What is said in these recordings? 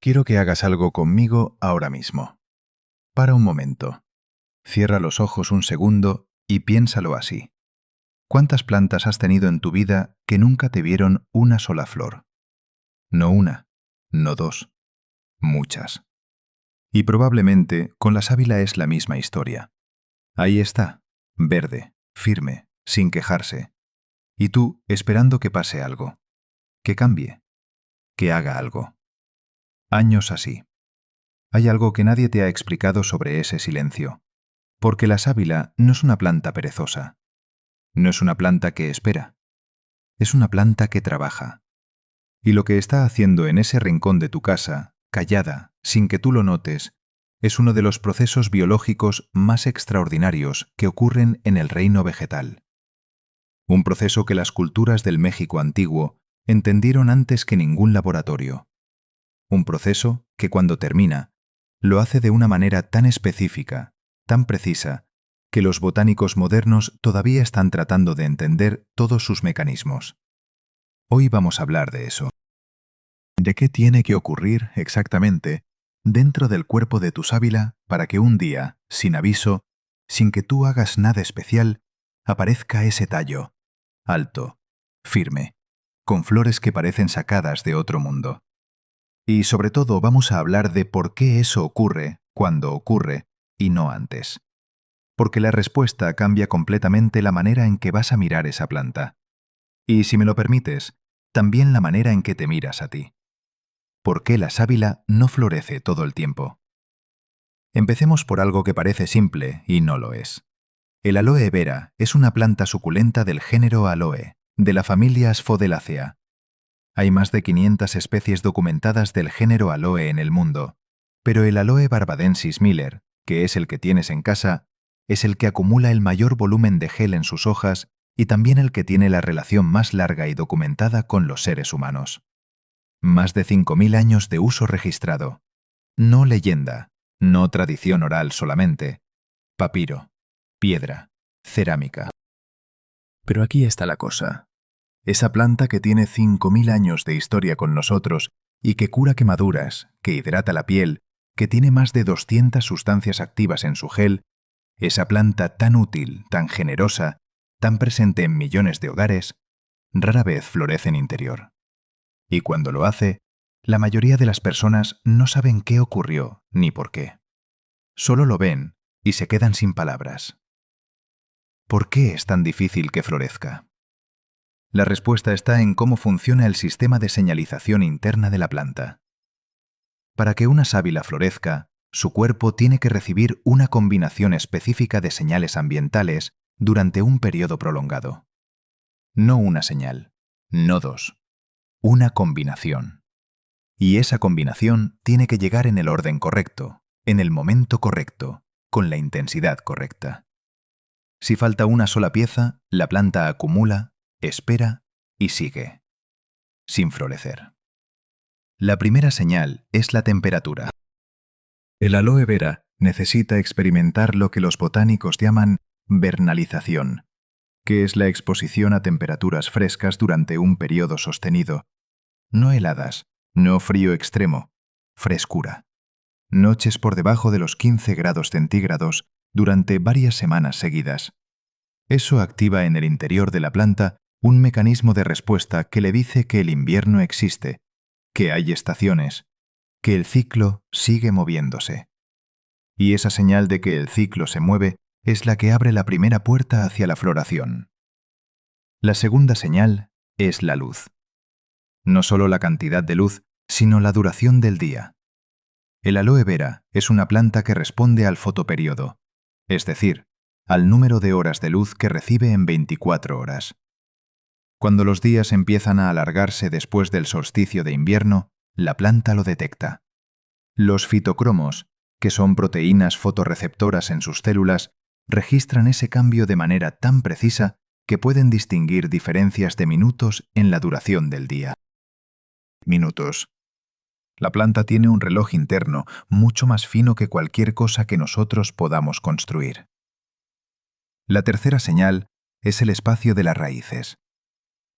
Quiero que hagas algo conmigo ahora mismo. Para un momento. Cierra los ojos un segundo y piénsalo así. ¿Cuántas plantas has tenido en tu vida que nunca te vieron una sola flor? No una, no dos, muchas. Y probablemente con la sábila es la misma historia. Ahí está, verde, firme, sin quejarse. Y tú esperando que pase algo, que cambie, que haga algo. Años así. Hay algo que nadie te ha explicado sobre ese silencio. Porque la sábila no es una planta perezosa. No es una planta que espera. Es una planta que trabaja. Y lo que está haciendo en ese rincón de tu casa, callada, sin que tú lo notes, es uno de los procesos biológicos más extraordinarios que ocurren en el reino vegetal. Un proceso que las culturas del México antiguo entendieron antes que ningún laboratorio. Un proceso que cuando termina, lo hace de una manera tan específica, tan precisa, que los botánicos modernos todavía están tratando de entender todos sus mecanismos. Hoy vamos a hablar de eso. ¿De qué tiene que ocurrir exactamente dentro del cuerpo de tu sábila para que un día, sin aviso, sin que tú hagas nada especial, aparezca ese tallo, alto, firme, con flores que parecen sacadas de otro mundo? Y sobre todo vamos a hablar de por qué eso ocurre cuando ocurre y no antes. Porque la respuesta cambia completamente la manera en que vas a mirar esa planta. Y si me lo permites, también la manera en que te miras a ti. ¿Por qué la sábila no florece todo el tiempo? Empecemos por algo que parece simple y no lo es. El aloe vera es una planta suculenta del género Aloe, de la familia Asphodelaceae. Hay más de 500 especies documentadas del género Aloe en el mundo, pero el Aloe barbadensis Miller, que es el que tienes en casa, es el que acumula el mayor volumen de gel en sus hojas y también el que tiene la relación más larga y documentada con los seres humanos. Más de 5.000 años de uso registrado. No leyenda, no tradición oral solamente. Papiro, piedra, cerámica. Pero aquí está la cosa. Esa planta que tiene 5.000 años de historia con nosotros y que cura quemaduras, que hidrata la piel, que tiene más de 200 sustancias activas en su gel, esa planta tan útil, tan generosa, tan presente en millones de hogares, rara vez florece en interior. Y cuando lo hace, la mayoría de las personas no saben qué ocurrió ni por qué. Solo lo ven y se quedan sin palabras. ¿Por qué es tan difícil que florezca? La respuesta está en cómo funciona el sistema de señalización interna de la planta. Para que una sábila florezca, su cuerpo tiene que recibir una combinación específica de señales ambientales durante un periodo prolongado. No una señal, no dos, una combinación. Y esa combinación tiene que llegar en el orden correcto, en el momento correcto, con la intensidad correcta. Si falta una sola pieza, la planta acumula, espera y sigue, sin florecer. La primera señal es la temperatura. El aloe vera necesita experimentar lo que los botánicos llaman vernalización, que es la exposición a temperaturas frescas durante un periodo sostenido. No heladas, no frío extremo, frescura. Noches por debajo de los 15 grados centígrados durante varias semanas seguidas. Eso activa en el interior de la planta un mecanismo de respuesta que le dice que el invierno existe, que hay estaciones, que el ciclo sigue moviéndose. Y esa señal de que el ciclo se mueve es la que abre la primera puerta hacia la floración. La segunda señal es la luz. No solo la cantidad de luz, sino la duración del día. El aloe vera es una planta que responde al fotoperíodo, es decir, al número de horas de luz que recibe en 24 horas. Cuando los días empiezan a alargarse después del solsticio de invierno, la planta lo detecta. Los fitocromos, que son proteínas fotorreceptoras en sus células, registran ese cambio de manera tan precisa que pueden distinguir diferencias de minutos en la duración del día. Minutos. La planta tiene un reloj interno mucho más fino que cualquier cosa que nosotros podamos construir. La tercera señal es el espacio de las raíces.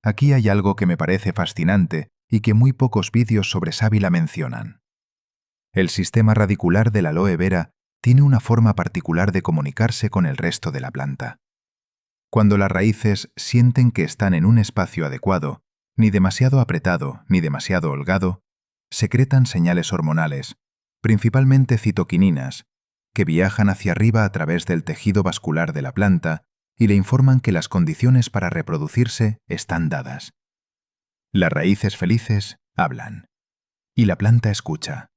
Aquí hay algo que me parece fascinante y que muy pocos vídeos sobre sábila mencionan. El sistema radicular del aloe vera tiene una forma particular de comunicarse con el resto de la planta. Cuando las raíces sienten que están en un espacio adecuado, ni demasiado apretado ni demasiado holgado, secretan señales hormonales, principalmente citoquininas, que viajan hacia arriba a través del tejido vascular de la planta y le informan que las condiciones para reproducirse están dadas. Las raíces felices hablan, y la planta escucha.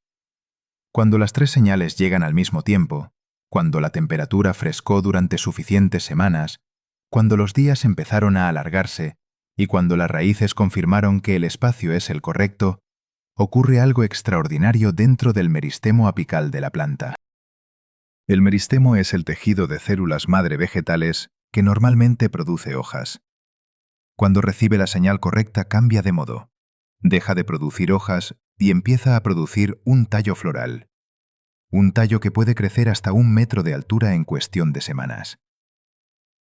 Cuando las tres señales llegan al mismo tiempo, cuando la temperatura frescó durante suficientes semanas, cuando los días empezaron a alargarse y cuando las raíces confirmaron que el espacio es el correcto, ocurre algo extraordinario dentro del meristemo apical de la planta. El meristemo es el tejido de células madre vegetales que normalmente produce hojas. Cuando recibe la señal correcta cambia de modo, deja de producir hojas y empieza a producir un tallo floral. Un tallo que puede crecer hasta 1 metro de altura en cuestión de semanas.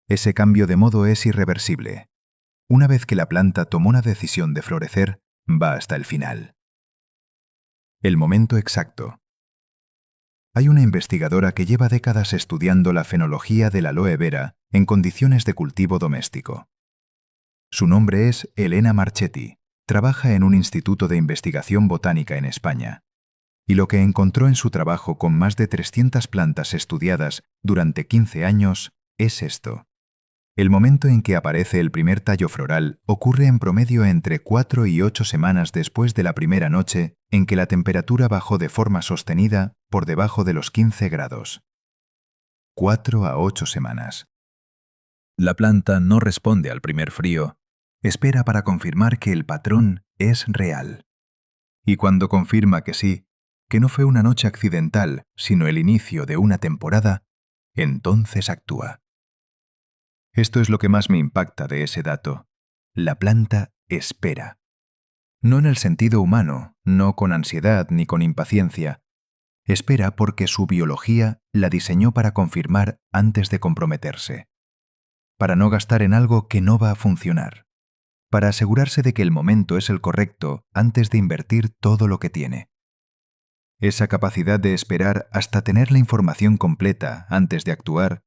Ese cambio de modo es irreversible. Una vez que la planta tomó una decisión de florecer, va hasta el final. El momento exacto. Hay una investigadora que lleva décadas estudiando la fenología del aloe vera en condiciones de cultivo doméstico. Su nombre es Elena Marchetti. Trabaja en un instituto de investigación botánica en España. Y lo que encontró en su trabajo con más de 300 plantas estudiadas durante 15 años es esto. El momento en que aparece el primer tallo floral ocurre en promedio entre 4 y 8 semanas después de la primera noche en que la temperatura bajó de forma sostenida por debajo de los 15 grados. 4 a 8 semanas. La planta no responde al primer frío. Espera para confirmar que el patrón es real. Y cuando confirma que sí, que no fue una noche accidental, sino el inicio de una temporada, entonces actúa. Esto es lo que más me impacta de ese dato. La planta espera. No en el sentido humano, no con ansiedad ni con impaciencia. Espera porque su biología la diseñó para confirmar antes de comprometerse. Para no gastar en algo que no va a funcionar. Para asegurarse de que el momento es el correcto antes de invertir todo lo que tiene. Esa capacidad de esperar hasta tener la información completa antes de actuar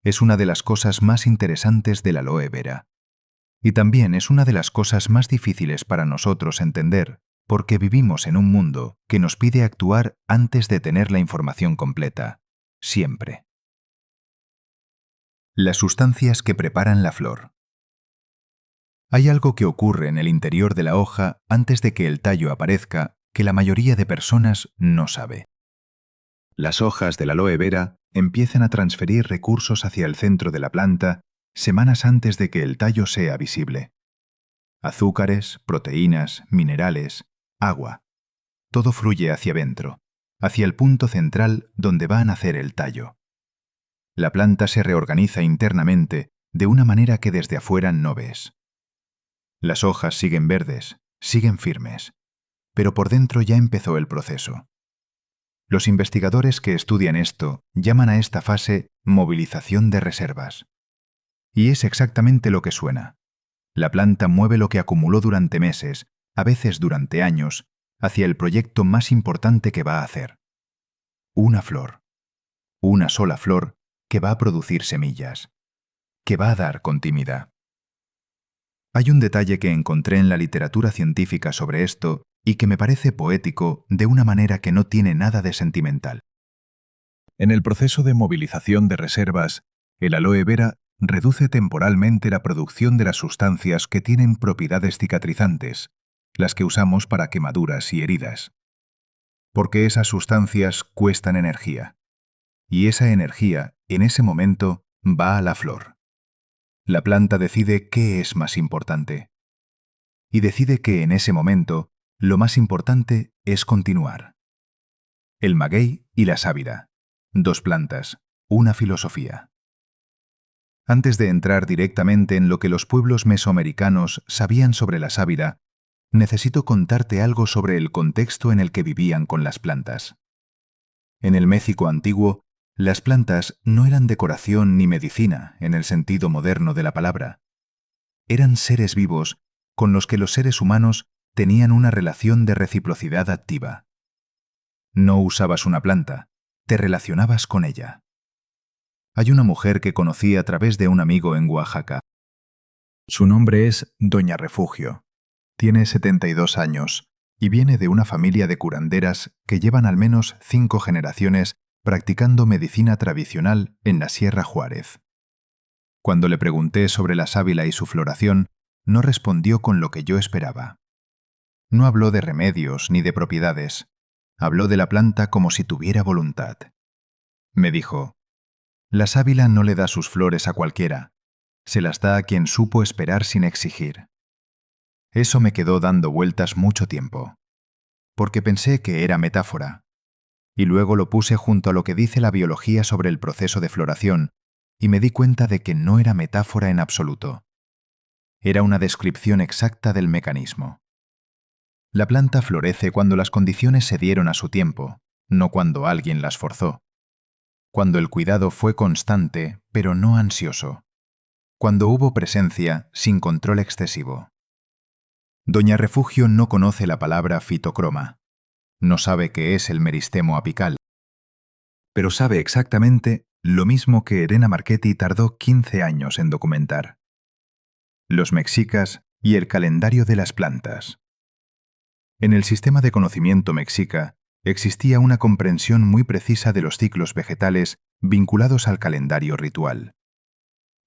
es una de las cosas más interesantes del aloe vera. Y también es una de las cosas más difíciles para nosotros entender, porque vivimos en un mundo que nos pide actuar antes de tener la información completa, siempre. Las sustancias que preparan la flor. Hay algo que ocurre en el interior de la hoja antes de que el tallo aparezca que la mayoría de personas no sabe. Las hojas del aloe vera empiezan a transferir recursos hacia el centro de la planta semanas antes de que el tallo sea visible. Azúcares, proteínas, minerales, agua. Todo fluye hacia adentro, hacia el punto central donde va a nacer el tallo. La planta se reorganiza internamente de una manera que desde afuera no ves. Las hojas siguen verdes, siguen firmes, pero por dentro ya empezó el proceso. Los investigadores que estudian esto llaman a esta fase movilización de reservas. Y es exactamente lo que suena. La planta mueve lo que acumuló durante meses, a veces durante años, hacia el proyecto más importante que va a hacer. Una flor. Una sola flor que va a producir semillas. Que va a dar continuidad. Hay un detalle que encontré en la literatura científica sobre esto y que me parece poético de una manera que no tiene nada de sentimental. En el proceso de movilización de reservas, el aloe vera reduce temporalmente la producción de las sustancias que tienen propiedades cicatrizantes, las que usamos para quemaduras y heridas. Porque esas sustancias cuestan energía. Y esa energía, en ese momento, va a la flor. La planta decide qué es más importante. Y decide que en ese momento, lo más importante es continuar. El maguey y la sábila. 2 plantas, una filosofía. Antes de entrar directamente en lo que los pueblos mesoamericanos sabían sobre la sábila, necesito contarte algo sobre el contexto en el que vivían con las plantas. En el México antiguo, las plantas no eran decoración ni medicina en el sentido moderno de la palabra. Eran seres vivos con los que los seres humanos tenían una relación de reciprocidad activa. No usabas una planta, te relacionabas con ella. Hay una mujer que conocí a través de un amigo en Oaxaca. Su nombre es Doña Refugio. Tiene 72 años y viene de una familia de curanderas que llevan al menos 5 generaciones practicando medicina tradicional en la Sierra Juárez. Cuando le pregunté sobre la sábila y su floración, no respondió con lo que yo esperaba. No habló de remedios ni de propiedades. Habló de la planta como si tuviera voluntad. Me dijo: la sábila no le da sus flores a cualquiera. Se las da a quien supo esperar sin exigir. Eso me quedó dando vueltas mucho tiempo, porque pensé que era metáfora. Y luego lo puse junto a lo que dice la biología sobre el proceso de floración, y me di cuenta de que no era metáfora en absoluto. Era una descripción exacta del mecanismo. La planta florece cuando las condiciones se dieron a su tiempo, no cuando alguien las forzó. Cuando el cuidado fue constante, pero no ansioso. Cuando hubo presencia sin control excesivo. Doña Refugio no conoce la palabra fitocroma. No sabe qué es el meristemo apical. Pero sabe exactamente lo mismo que Elena Marchetti tardó 15 años en documentar: los mexicas y el calendario de las plantas. En el sistema de conocimiento mexica existía una comprensión muy precisa de los ciclos vegetales vinculados al calendario ritual.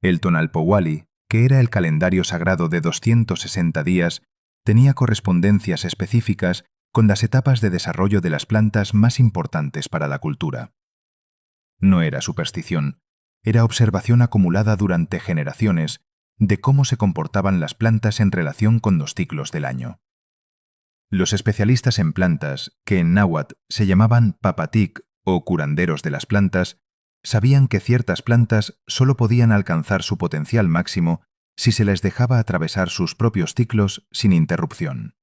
El Tonalpowali, que era el calendario sagrado de 260 días, tenía correspondencias específicas con las etapas de desarrollo de las plantas más importantes para la cultura. No era superstición, era observación acumulada durante generaciones de cómo se comportaban las plantas en relación con los ciclos del año. Los especialistas en plantas, que en náhuatl se llamaban papatic o curanderos de las plantas, sabían que ciertas plantas solo podían alcanzar su potencial máximo si se les dejaba atravesar sus propios ciclos sin interrupción.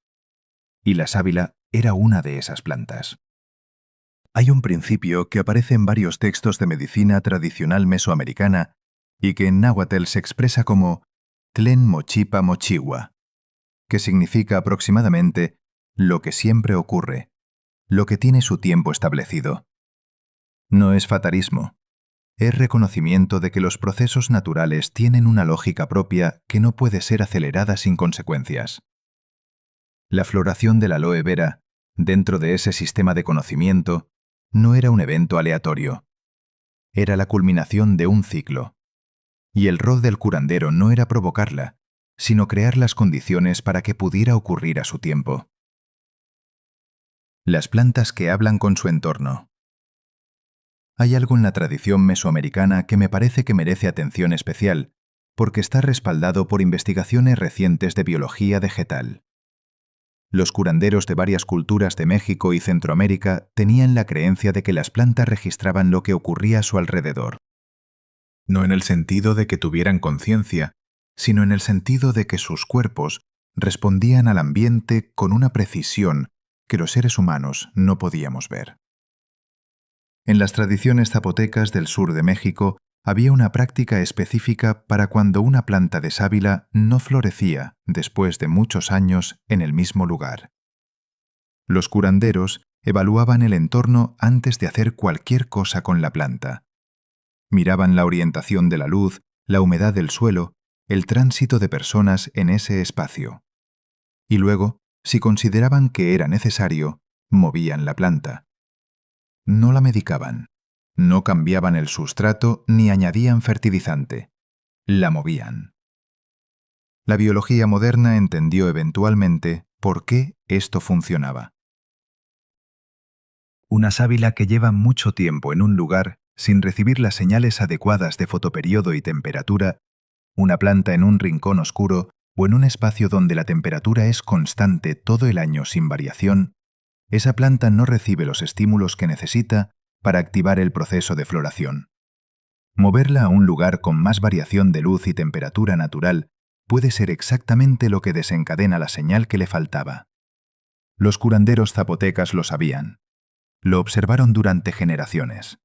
Y la sábila era una de esas plantas. Hay un principio que aparece en varios textos de medicina tradicional mesoamericana y que en náhuatl se expresa como Tlen mochipa mochiwa, que significa aproximadamente lo que siempre ocurre, lo que tiene su tiempo establecido. No es fatalismo, es reconocimiento de que los procesos naturales tienen una lógica propia que no puede ser acelerada sin consecuencias. La floración del aloe vera, dentro de ese sistema de conocimiento, no era un evento aleatorio. Era la culminación de un ciclo. Y el rol del curandero no era provocarla, sino crear las condiciones para que pudiera ocurrir a su tiempo. Las plantas que hablan con su entorno. Hay algo en la tradición mesoamericana que me parece que merece atención especial, porque está respaldado por investigaciones recientes de biología vegetal. Los curanderos de varias culturas de México y Centroamérica tenían la creencia de que las plantas registraban lo que ocurría a su alrededor. No en el sentido de que tuvieran conciencia, sino en el sentido de que sus cuerpos respondían al ambiente con una precisión que los seres humanos no podíamos ver. En las tradiciones zapotecas del sur de México había una práctica específica para cuando una planta de sábila no florecía después de muchos años en el mismo lugar. Los curanderos evaluaban el entorno antes de hacer cualquier cosa con la planta. Miraban la orientación de la luz, la humedad del suelo, el tránsito de personas en ese espacio. Y luego, si consideraban que era necesario, movían la planta. No la medicaban, no cambiaban el sustrato ni añadían fertilizante. La movían. La biología moderna entendió eventualmente por qué esto funcionaba. Una sábila que lleva mucho tiempo en un lugar sin recibir las señales adecuadas de fotoperiodo y temperatura, una planta en un rincón oscuro o en un espacio donde la temperatura es constante todo el año sin variación, esa planta no recibe los estímulos que necesita para activar el proceso de floración. Moverla a un lugar con más variación de luz y temperatura natural puede ser exactamente lo que desencadena la señal que le faltaba. Los curanderos zapotecas lo sabían. Lo observaron durante generaciones.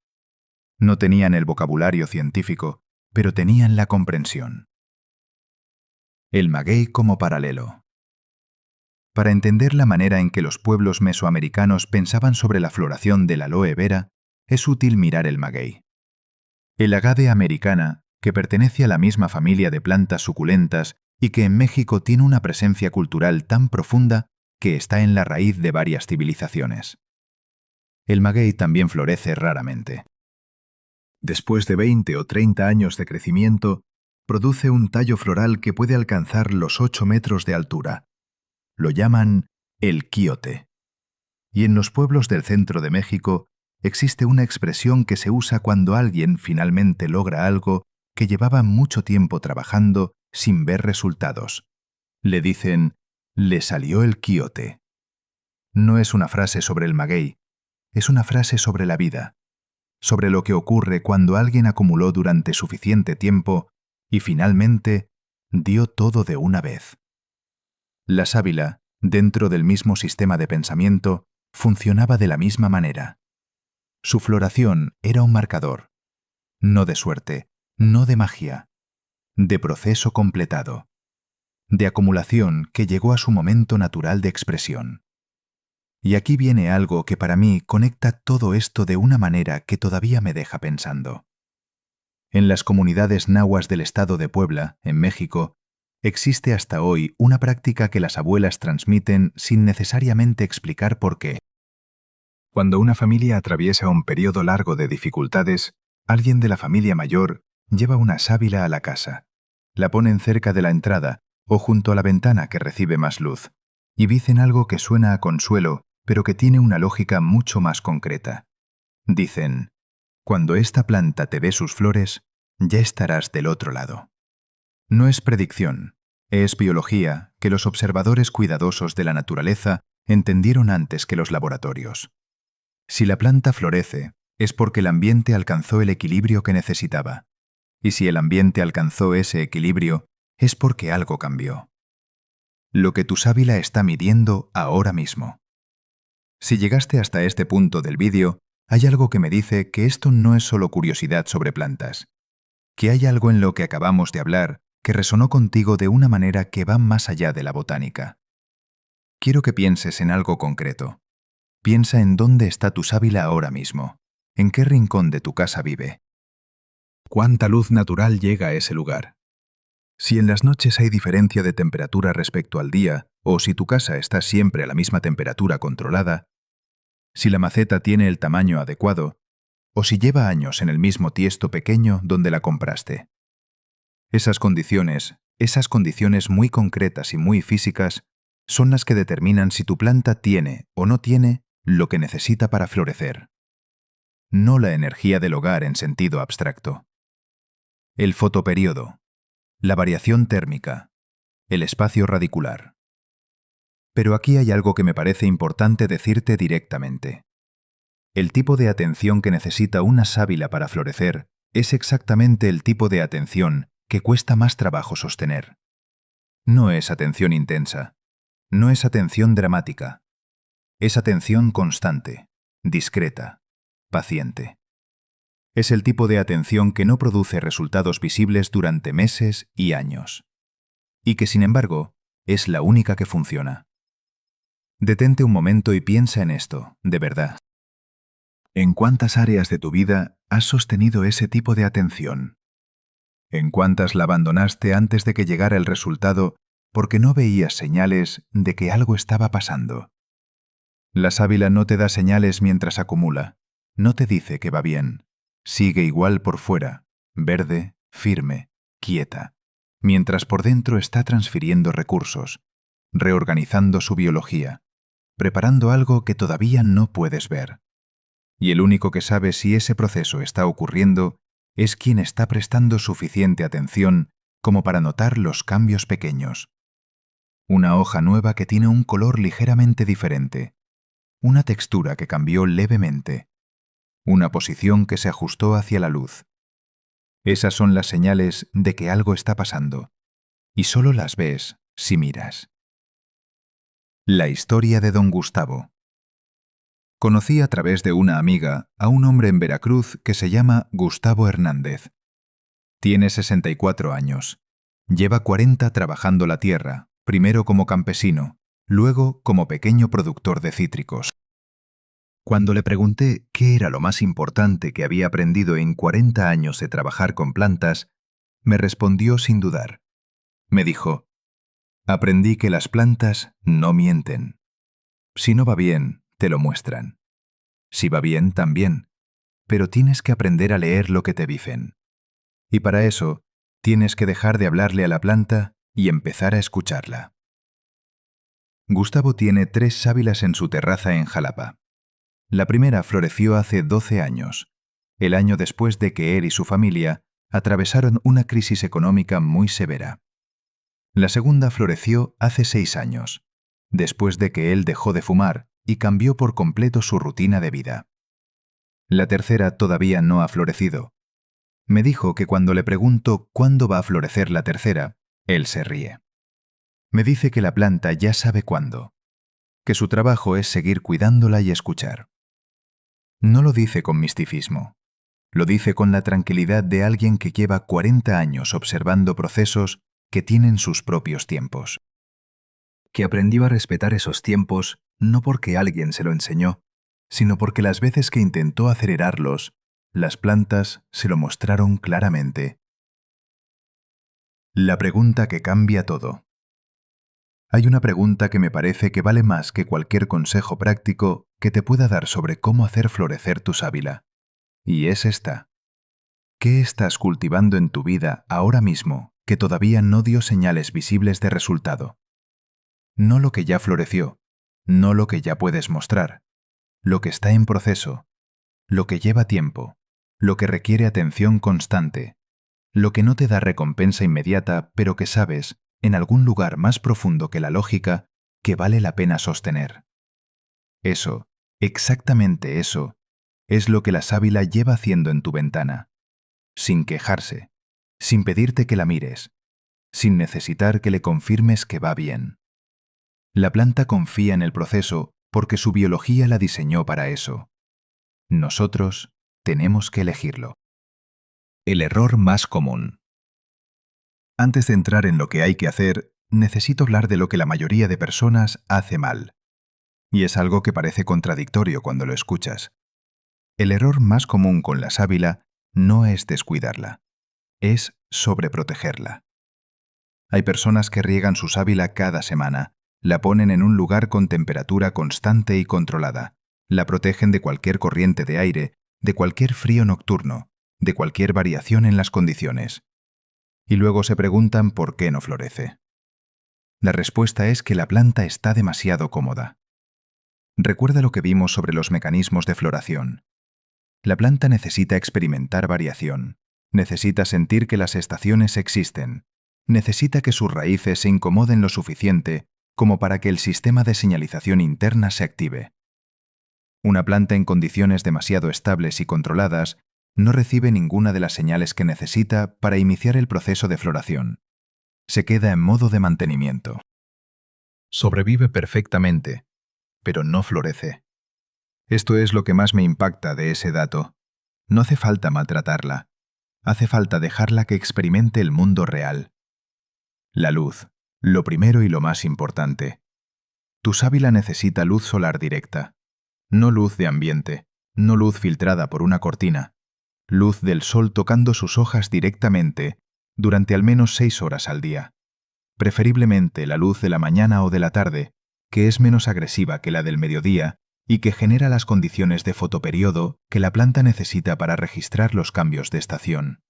No tenían el vocabulario científico, pero tenían la comprensión. El maguey como paralelo. Para entender la manera en que los pueblos mesoamericanos pensaban sobre la floración del aloe vera, es útil mirar el maguey. El agave americana, que pertenece a la misma familia de plantas suculentas y que en México tiene una presencia cultural tan profunda que está en la raíz de varias civilizaciones. El maguey también florece raramente. Después de 20 o 30 años de crecimiento, produce un tallo floral que puede alcanzar los 8 metros de altura. Lo llaman el quiote. Y en los pueblos del centro de México existe una expresión que se usa cuando alguien finalmente logra algo que llevaba mucho tiempo trabajando sin ver resultados. Le dicen, le salió el quiote. No es una frase sobre el maguey, es una frase sobre la vida, sobre lo que ocurre cuando alguien acumuló durante suficiente tiempo y finalmente dio todo de una vez. La sábila, dentro del mismo sistema de pensamiento, funcionaba de la misma manera. Su floración era un marcador, no de suerte, no de magia, de proceso completado, de acumulación que llegó a su momento natural de expresión. Y aquí viene algo que para mí conecta todo esto de una manera que todavía me deja pensando. En las comunidades nahuas del estado de Puebla, en México, existe hasta hoy una práctica que las abuelas transmiten sin necesariamente explicar por qué. Cuando una familia atraviesa un periodo largo de dificultades, alguien de la familia mayor lleva una sábila a la casa. La ponen cerca de la entrada o junto a la ventana que recibe más luz, y dicen algo que suena a consuelo, pero que tiene una lógica mucho más concreta. Dicen, cuando esta planta te dé sus flores, ya estarás del otro lado. No es predicción, es biología que los observadores cuidadosos de la naturaleza entendieron antes que los laboratorios. Si la planta florece, es porque el ambiente alcanzó el equilibrio que necesitaba. Y si el ambiente alcanzó ese equilibrio, es porque algo cambió. Lo que tu sábila está midiendo ahora mismo. Si llegaste hasta este punto del vídeo, hay algo que me dice que esto no es solo curiosidad sobre plantas, que hay algo en lo que acabamos de hablar que resonó contigo de una manera que va más allá de la botánica. Quiero que pienses en algo concreto. Piensa en dónde está tu sábila ahora mismo, en qué rincón de tu casa vive. ¿Cuánta luz natural llega a ese lugar? Si en las noches hay diferencia de temperatura respecto al día, o si tu casa está siempre a la misma temperatura controlada, si la maceta tiene el tamaño adecuado, o si lleva años en el mismo tiesto pequeño donde la compraste. Esas condiciones muy concretas y muy físicas, son las que determinan si tu planta tiene o no tiene lo que necesita para florecer. No la energía del hogar en sentido abstracto. El fotoperíodo, la variación térmica, el espacio radicular. Pero aquí hay algo que me parece importante decirte directamente. El tipo de atención que necesita una sábila para florecer es exactamente el tipo de atención que cuesta más trabajo sostener. No es atención intensa, no es atención dramática, es atención constante, discreta, paciente. Es el tipo de atención que no produce resultados visibles durante meses y años, y que sin embargo es la única que funciona. Detente un momento y piensa en esto, de verdad. ¿En cuántas áreas de tu vida has sostenido ese tipo de atención? ¿En cuántas la abandonaste antes de que llegara el resultado porque no veías señales de que algo estaba pasando? La sábila no te da señales mientras acumula, no te dice que va bien. Sigue igual por fuera, verde, firme, quieta, mientras por dentro está transfiriendo recursos, reorganizando su biología, preparando algo que todavía no puedes ver. Y el único que sabe si ese proceso está ocurriendo es quien está prestando suficiente atención como para notar los cambios pequeños. Una hoja nueva que tiene un color ligeramente diferente, una textura que cambió levemente, una posición que se ajustó hacia la luz. Esas son las señales de que algo está pasando, y solo las ves si miras. La historia de Don Gustavo. Conocí a través de una amiga a un hombre en Veracruz que se llama Gustavo Hernández. Tiene 64 años. Lleva 40 trabajando la tierra, primero como campesino, luego como pequeño productor de cítricos. Cuando le pregunté qué era lo más importante que había aprendido en 40 años de trabajar con plantas, me respondió sin dudar. Me dijo: aprendí que las plantas no mienten. Si no va bien, te lo muestran. Si va bien, también. Pero tienes que aprender a leer lo que te dicen. Y para eso, tienes que dejar de hablarle a la planta y empezar a escucharla. Gustavo tiene 3 sábilas en su terraza en Jalapa. La primera floreció hace 12 años, el año después de que él y su familia atravesaron una crisis económica muy severa. La segunda floreció hace 6 años, después de que él dejó de fumar y cambió por completo su rutina de vida. La tercera todavía no ha florecido. Me dijo que cuando le pregunto cuándo va a florecer la tercera, él se ríe. Me dice que la planta ya sabe cuándo, que su trabajo es seguir cuidándola y escuchar. No lo dice con misticismo, lo dice con la tranquilidad de alguien que lleva 40 años observando procesos que tienen sus propios tiempos. Que aprendió a respetar esos tiempos no porque alguien se lo enseñó, sino porque las veces que intentó acelerarlos, las plantas se lo mostraron claramente. La pregunta que cambia todo. Hay una pregunta que me parece que vale más que cualquier consejo práctico que te pueda dar sobre cómo hacer florecer tu sábila. Y es esta. ¿Qué estás cultivando en tu vida ahora mismo que todavía no dio señales visibles de resultado? No lo que ya floreció, no lo que ya puedes mostrar, lo que está en proceso, lo que lleva tiempo, lo que requiere atención constante, lo que no te da recompensa inmediata, pero que sabes, en algún lugar más profundo que la lógica, que vale la pena sostener. Eso, exactamente eso, es lo que la sábila lleva haciendo en tu ventana, sin quejarse, sin pedirte que la mires, sin necesitar que le confirmes que va bien. La planta confía en el proceso porque su biología la diseñó para eso. Nosotros tenemos que elegirlo. El error más común. Antes de entrar en lo que hay que hacer, necesito hablar de lo que la mayoría de personas hace mal. Y es algo que parece contradictorio cuando lo escuchas. El error más común con la sábila no es descuidarla, es sobreprotegerla. Hay personas que riegan su sábila cada semana, la ponen en un lugar con temperatura constante y controlada, la protegen de cualquier corriente de aire, de cualquier frío nocturno, de cualquier variación en las condiciones. Y luego se preguntan por qué no florece. La respuesta es que la planta está demasiado cómoda. Recuerda lo que vimos sobre los mecanismos de floración. La planta necesita experimentar variación, necesita sentir que las estaciones existen, necesita que sus raíces se incomoden lo suficiente como para que el sistema de señalización interna se active. Una planta en condiciones demasiado estables y controladas no recibe ninguna de las señales que necesita para iniciar el proceso de floración. Se queda en modo de mantenimiento. Sobrevive perfectamente, pero no florece. Esto es lo que más me impacta de ese dato. No hace falta maltratarla. Hace falta dejarla que experimente el mundo real. La luz, lo primero y lo más importante. Tu sábila necesita luz solar directa. No luz de ambiente, no luz filtrada por una cortina. Luz del sol tocando sus hojas directamente durante al menos 6 horas al día. Preferiblemente la luz de la mañana o de la tarde, que es menos agresiva que la del mediodía y que genera las condiciones de fotoperiodo que la planta necesita para registrar los cambios de estación.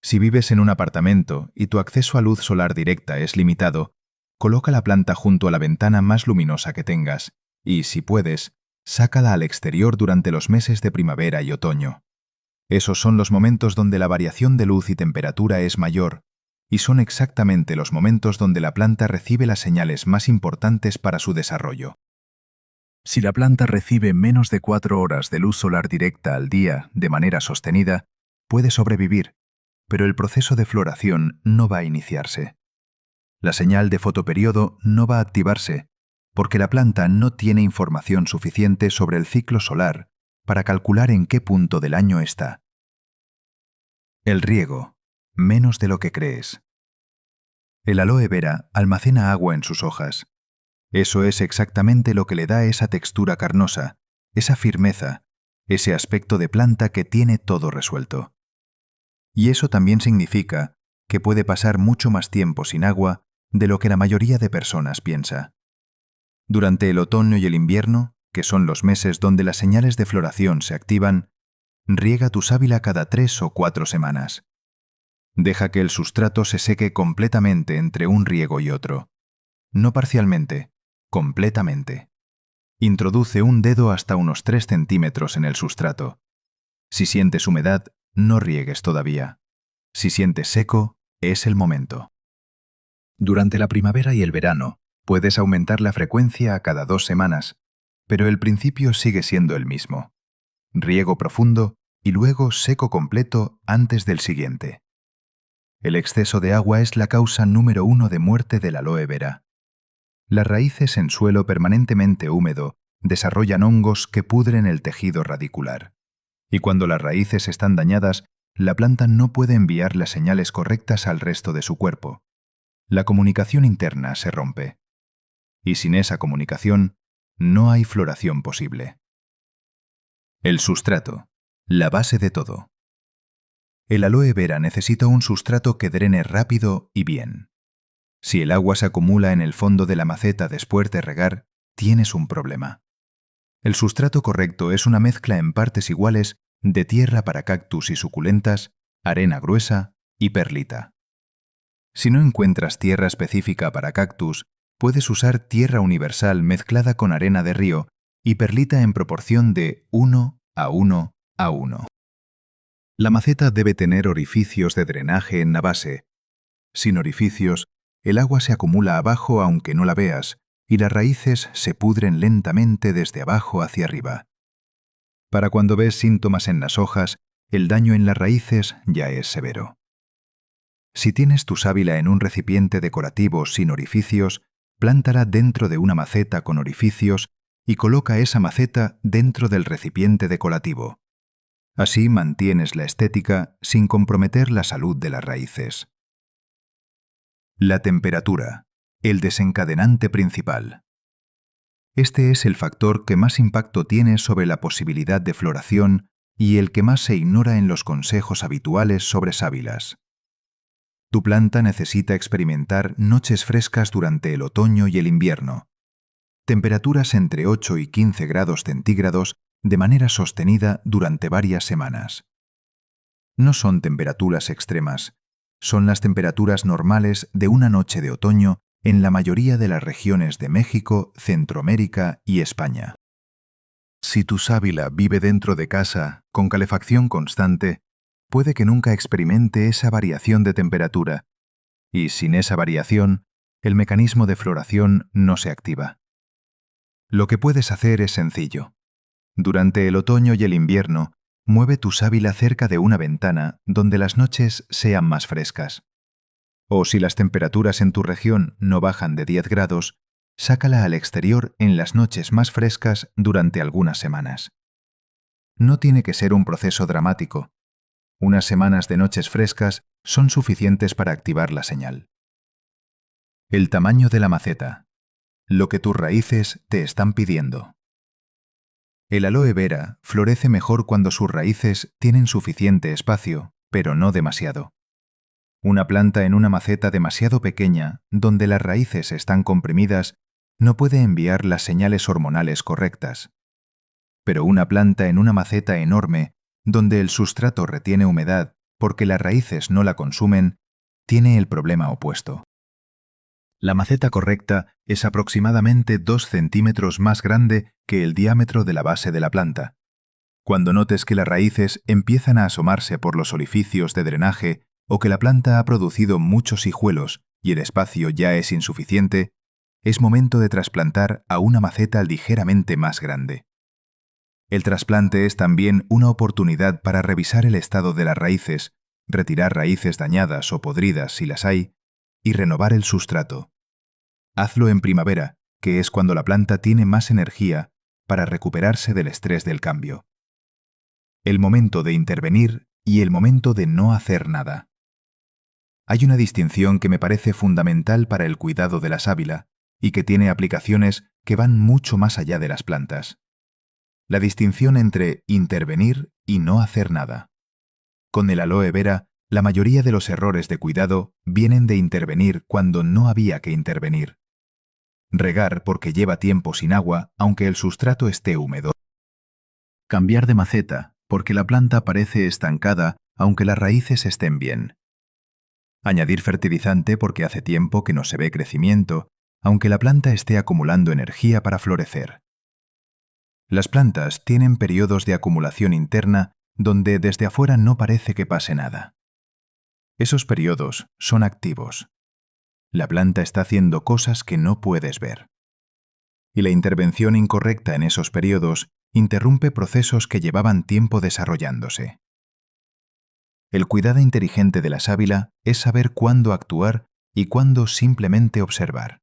Si vives en un apartamento y tu acceso a luz solar directa es limitado, coloca la planta junto a la ventana más luminosa que tengas y, si puedes, sácala al exterior durante los meses de primavera y otoño. Esos son los momentos donde la variación de luz y temperatura es mayor, y son exactamente los momentos donde la planta recibe las señales más importantes para su desarrollo. Si la planta recibe menos de 4 horas de luz solar directa al día de manera sostenida, puede sobrevivir, pero el proceso de floración no va a iniciarse. La señal de fotoperiodo no va a activarse, porque la planta no tiene información suficiente sobre el ciclo solar para calcular en qué punto del año está. El riego, menos de lo que crees. El aloe vera almacena agua en sus hojas. Eso es exactamente lo que le da esa textura carnosa, esa firmeza, ese aspecto de planta que tiene todo resuelto. Y eso también significa que puede pasar mucho más tiempo sin agua de lo que la mayoría de personas piensa. Durante el otoño y el invierno, que son los meses donde las señales de floración se activan, riega tu sábila cada 3 o 4 semanas. Deja que el sustrato se seque completamente entre un riego y otro. No parcialmente, completamente. Introduce un dedo hasta unos 3 centímetros en el sustrato. Si sientes humedad, no riegues todavía. Si sientes seco, es el momento. Durante la primavera y el verano, puedes aumentar la frecuencia a cada 2 semanas, pero el principio sigue siendo el mismo. Riego profundo y luego seco completo antes del siguiente. El exceso de agua es la causa número 1 de muerte del aloe vera. Las raíces en suelo permanentemente húmedo desarrollan hongos que pudren el tejido radicular. Y cuando las raíces están dañadas, la planta no puede enviar las señales correctas al resto de su cuerpo. La comunicación interna se rompe. Y sin esa comunicación, no hay floración posible. El sustrato, la base de todo. El aloe vera necesita un sustrato que drene rápido y bien. Si el agua se acumula en el fondo de la maceta después de regar, tienes un problema. El sustrato correcto es una mezcla en partes iguales de tierra para cactus y suculentas, arena gruesa y perlita. Si no encuentras tierra específica para cactus, puedes usar tierra universal mezclada con arena de río y perlita en proporción de 1:1:1. La maceta debe tener orificios de drenaje en la base. Sin orificios, el agua se acumula abajo aunque no la veas, y las raíces se pudren lentamente desde abajo hacia arriba. Para cuando ves síntomas en las hojas, el daño en las raíces ya es severo. Si tienes tu sábila en un recipiente decorativo sin orificios, plántala dentro de una maceta con orificios y coloca esa maceta dentro del recipiente decorativo. Así mantienes la estética sin comprometer la salud de las raíces. La temperatura, el desencadenante principal. Este es el factor que más impacto tiene sobre la posibilidad de floración y el que más se ignora en los consejos habituales sobre sábilas. Tu planta necesita experimentar noches frescas durante el otoño y el invierno. Temperaturas entre 8 y 15 grados centígrados de manera sostenida durante varias semanas. No son temperaturas extremas, son las temperaturas normales de una noche de otoño en la mayoría de las regiones de México, Centroamérica y España. Si tu sábila vive dentro de casa, con calefacción constante, puede que nunca experimente esa variación de temperatura, y sin esa variación, el mecanismo de floración no se activa. Lo que puedes hacer es sencillo. Durante el otoño y el invierno, mueve tu sábila cerca de una ventana donde las noches sean más frescas. O si las temperaturas en tu región no bajan de 10 grados, sácala al exterior en las noches más frescas durante algunas semanas. No tiene que ser un proceso dramático. Unas semanas de noches frescas son suficientes para activar la señal. El tamaño de la maceta. Lo que tus raíces te están pidiendo. El aloe vera florece mejor cuando sus raíces tienen suficiente espacio, pero no demasiado. Una planta en una maceta demasiado pequeña, donde las raíces están comprimidas, no puede enviar las señales hormonales correctas. Pero una planta en una maceta enorme, donde el sustrato retiene humedad porque las raíces no la consumen, tiene el problema opuesto. La maceta correcta es aproximadamente 2 centímetros más grande que el diámetro de la base de la planta. Cuando notes que las raíces empiezan a asomarse por los orificios de drenaje o que la planta ha producido muchos hijuelos y el espacio ya es insuficiente, es momento de trasplantar a una maceta ligeramente más grande. El trasplante es también una oportunidad para revisar el estado de las raíces, retirar raíces dañadas o podridas si las hay, y renovar el sustrato. Hazlo en primavera, que es cuando la planta tiene más energía para recuperarse del estrés del cambio. El momento de intervenir y el momento de no hacer nada. Hay una distinción que me parece fundamental para el cuidado de la sábila, y que tiene aplicaciones que van mucho más allá de las plantas. La distinción entre intervenir y no hacer nada. Con el aloe vera, la mayoría de los errores de cuidado vienen de intervenir cuando no había que intervenir. Regar porque lleva tiempo sin agua, aunque el sustrato esté húmedo. Cambiar de maceta porque la planta parece estancada, aunque las raíces estén bien. Añadir fertilizante porque hace tiempo que no se ve crecimiento, aunque la planta esté acumulando energía para florecer. Las plantas tienen periodos de acumulación interna donde desde afuera no parece que pase nada. Esos periodos son activos. La planta está haciendo cosas que no puedes ver. Y la intervención incorrecta en esos periodos interrumpe procesos que llevaban tiempo desarrollándose. El cuidado inteligente de la sábila es saber cuándo actuar y cuándo simplemente observar.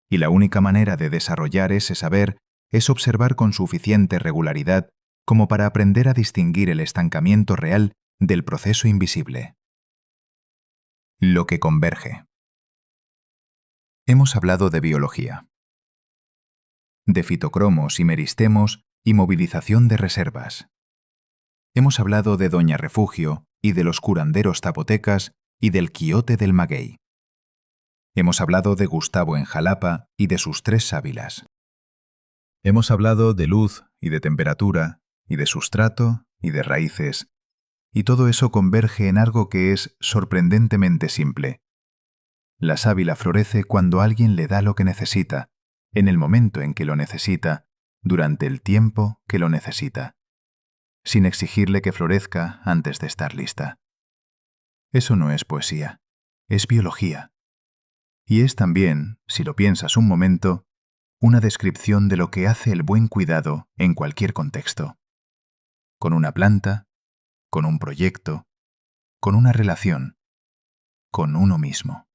Y la única manera de desarrollar ese saber es observar con suficiente regularidad como para aprender a distinguir el estancamiento real del proceso invisible. Lo que converge. Hemos hablado de biología, de fitocromos y meristemos y movilización de reservas. Hemos hablado de Doña Refugio y de los curanderos zapotecas y del quiote del maguey. Hemos hablado de Gustavo en Jalapa y de sus 3 sábilas. Hemos hablado de luz y de temperatura, y de sustrato y de raíces, y todo eso converge en algo que es sorprendentemente simple. La sábila florece cuando alguien le da lo que necesita, en el momento en que lo necesita, durante el tiempo que lo necesita, sin exigirle que florezca antes de estar lista. Eso no es poesía, es biología. Y es también, si lo piensas un momento, una descripción de lo que hace el buen cuidado en cualquier contexto. Con una planta, con un proyecto, con una relación, con uno mismo.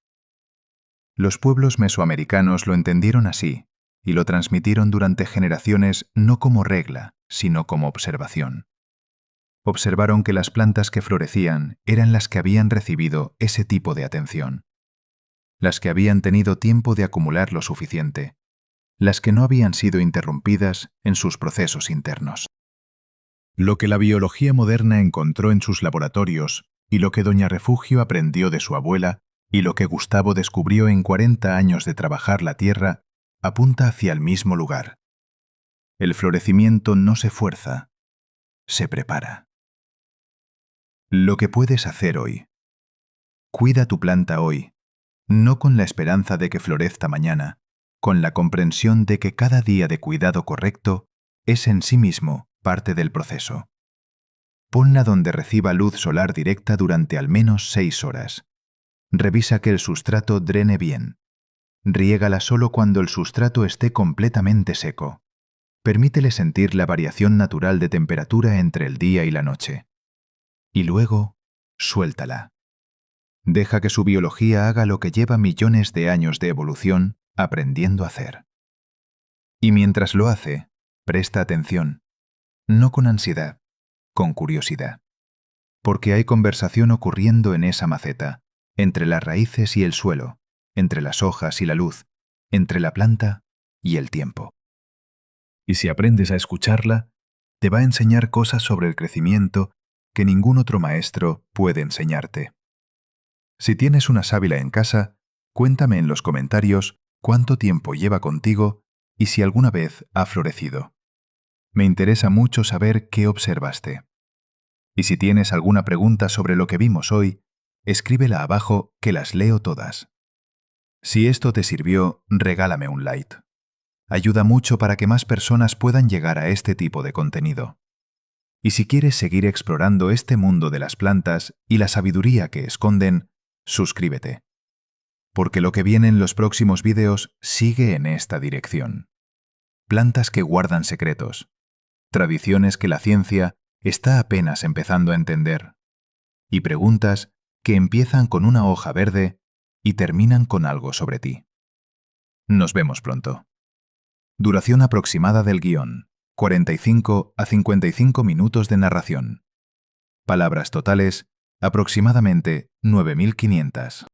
Los pueblos mesoamericanos lo entendieron así y lo transmitieron durante generaciones no como regla, sino como observación. Observaron que las plantas que florecían eran las que habían recibido ese tipo de atención, las que habían tenido tiempo de acumular lo suficiente, las que no habían sido interrumpidas en sus procesos internos. Lo que la biología moderna encontró en sus laboratorios y lo que Doña Refugio aprendió de su abuela y lo que Gustavo descubrió en 40 años de trabajar la tierra apunta hacia el mismo lugar. El florecimiento no se fuerza, se prepara. Lo que puedes hacer hoy. Cuida tu planta hoy, no con la esperanza de que florezca mañana, con la comprensión de que cada día de cuidado correcto es en sí mismo parte del proceso. Ponla donde reciba luz solar directa durante al menos 6 horas. Revisa que el sustrato drene bien. Riégala solo cuando el sustrato esté completamente seco. Permítele sentir la variación natural de temperatura entre el día y la noche. Y luego, suéltala. Deja que su biología haga lo que lleva millones de años de evolución aprendiendo a hacer. Y mientras lo hace, presta atención, no con ansiedad, con curiosidad. Porque hay conversación ocurriendo en esa maceta, entre las raíces y el suelo, entre las hojas y la luz, entre la planta y el tiempo. Y si aprendes a escucharla, te va a enseñar cosas sobre el crecimiento que ningún otro maestro puede enseñarte. Si tienes una sábila en casa, cuéntame en los comentarios cuánto tiempo lleva contigo y si alguna vez ha florecido. Me interesa mucho saber qué observaste. Y si tienes alguna pregunta sobre lo que vimos hoy, escríbela abajo que las leo todas. Si esto te sirvió, regálame un like. Ayuda mucho para que más personas puedan llegar a este tipo de contenido. Y si quieres seguir explorando este mundo de las plantas y la sabiduría que esconden, suscríbete. Porque lo que viene en los próximos vídeos sigue en esta dirección. Plantas que guardan secretos. Tradiciones que la ciencia está apenas empezando a entender. Y preguntas que empiezan con una hoja verde y terminan con algo sobre ti. Nos vemos pronto. Duración aproximada del guión: 45 a 55 minutos de narración. Palabras totales: aproximadamente 9.500.